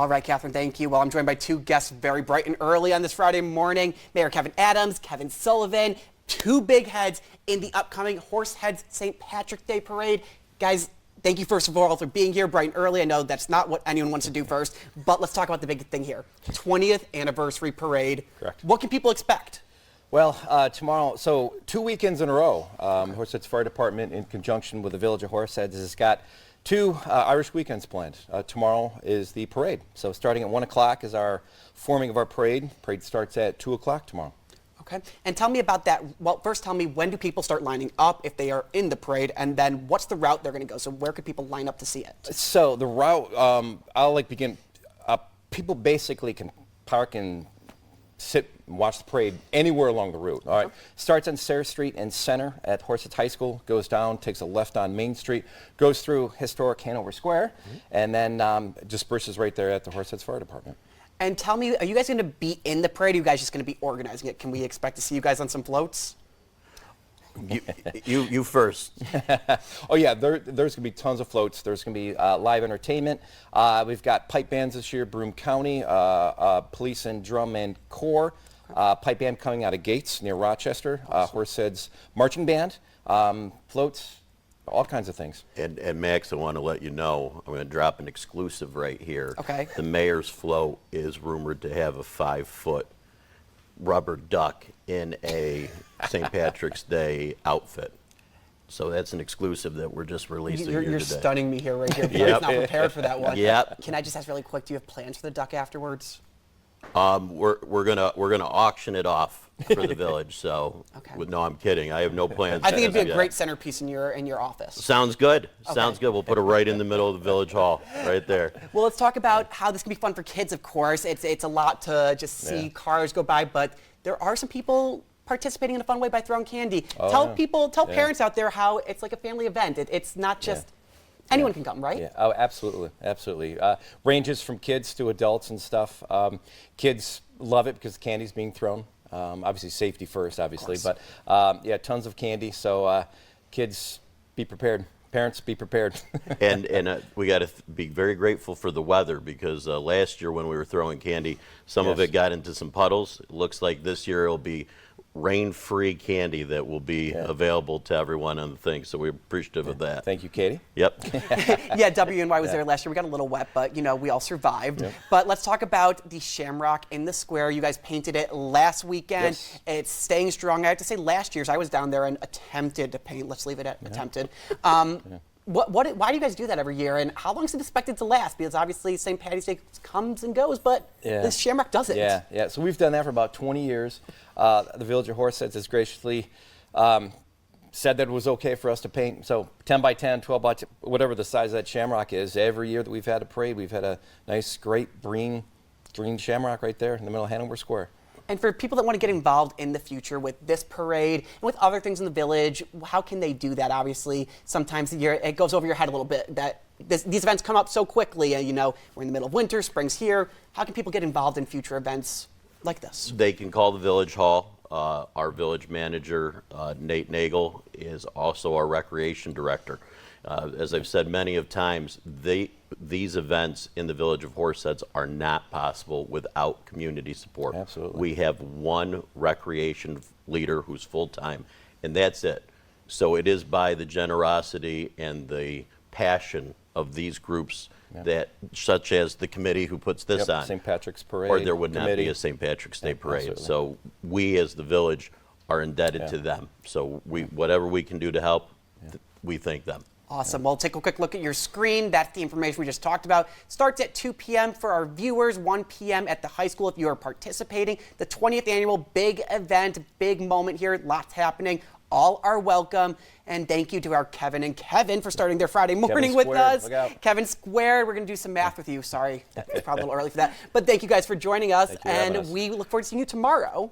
All right, Catherine, thank you. Well, I'm joined by two guests very bright and early on this Friday morning. Mayor Kevin Adams, Kevin Sullivan, two big heads in the upcoming Horseheads St. Patrick's Day Parade. Guys, thank you first of all for being here bright and early. I know that's not what anyone wants to do first, but let's talk about the big thing here. 20th anniversary parade. Correct. What can people expect? Well, tomorrow, so 2 weekends in a row, Horseheads Fire Department, in conjunction with the Village of Horseheads, has got two Irish weekends planned. Tomorrow is the parade. So starting at 1 o'clock is our forming of our parade. Parade starts at 2 o'clock tomorrow. Okay. And tell me about that. Well, first tell me, when do people start lining up if they are in the parade? And then what's the route they're going to go? So where could people line up to see it? So the route, I'll begin. People basically can park and sit and watch the parade anywhere along the route. All right. Starts on Sarah Street and Center at Horseheads High School, goes down, takes a left on Main Street, goes through historic Hanover Square, and then disperses right there at the Horseheads Fire Department. And tell me, are you guys going to be in the parade, or are you guys just going to be organizing it? Can we expect to see you guys on some floats? You first. Oh yeah, there's going to be tons of floats. There's going to be live entertainment. We've got pipe bands this year, Broome County, police and drum and corps. Pipe band coming out of Gates near Rochester. Horseheads marching band, floats, all kinds of things. And Max, I want to let you know, I'm going to drop an exclusive right here. Okay. The mayor's float is rumored to have a 5-foot rubber duck in a St. Patrick's Day outfit. So that's an exclusive that we're just releasing here today. You're stunning me here right here. Yep. I was not prepared for that one. Yep. Can I just ask really quick, do you have plans for the duck afterwards? We're gonna auction it off for the village. So Okay. no, I'm kidding. I have no plans. I think it'd be a yet. great centerpiece in your office. Sounds good. Okay. Sounds good. We'll put it right in the middle of the village hall, right there. Well, let's talk about how this can be fun for kids, of course. It's a lot to just see cars go by, but there are some people participating in a fun way by throwing candy. Tell parents out there how it's like a family event. It's not just anyone can come, right? Yeah, oh, absolutely, absolutely. Ranges from kids to adults and stuff. Kids love it because the candy's being thrown. Obviously safety first, obviously, but yeah, tons of candy. So kids, be prepared. Parents, be prepared. and we got to be very grateful for the weather, because last year when we were throwing candy, some of it got into some puddles. It looks like this year it'll be rain-free candy that will be available to everyone on the thing. So we're appreciative of that. Thank you, Katie. Yep. Yeah, WENY was there last year. We got a little wet, but we all survived. But let's talk about the Shamrock in the square. You guys painted it last weekend. Yes. It's staying strong. I have to say, last year's I was down there and attempted to paint. Let's leave it at attempted. Why do you guys do that every year, and how long is it expected to last? Because obviously St. Patty's Day comes and goes, but this Shamrock doesn't. Yeah. So we've done that for about 20 years. The Village of Horseheads has graciously said that it was okay for us to paint. So 10 by 10, 12 by 10, whatever the size of that Shamrock is. Every year that we've had a parade, we've had a nice, great green Shamrock right there in the middle of Hanover Square. And for people that want to get involved in the future with this parade and with other things in the village, how can they do that? Obviously, sometimes it goes over your head a little bit that these events come up so quickly. And, we're in the middle of winter, spring's here. How can people get involved in future events like this? They can call the village hall. Our village manager, Nate Nagel, is also our recreation director. As I've said many of times, these events in the Village of Horseheads are not possible without community support. Absolutely. We have one recreation leader who's full-time, and that's it. So it is by the generosity and the passion of these groups that, such as the committee who puts this on, St. Patrick's Parade, or there would not be a St. Patrick's Day Parade. Absolutely. So we as the village are indebted to them. So whatever we can do to help, we thank them. Awesome. Well, take a quick look at your screen. That's the information we just talked about. Starts at 2 p.m. for our viewers, 1 p.m. at the high school if you are participating. The 20th annual big event, big moment here, lots happening. All are welcome. And thank you to our Kevin and Kevin for starting their Friday morning with us. Look out. Kevin Squared, we're going to do some math with you. Sorry, it's probably a little early for that. But thank you guys for joining us. Thank you for having us. We look forward to seeing you tomorrow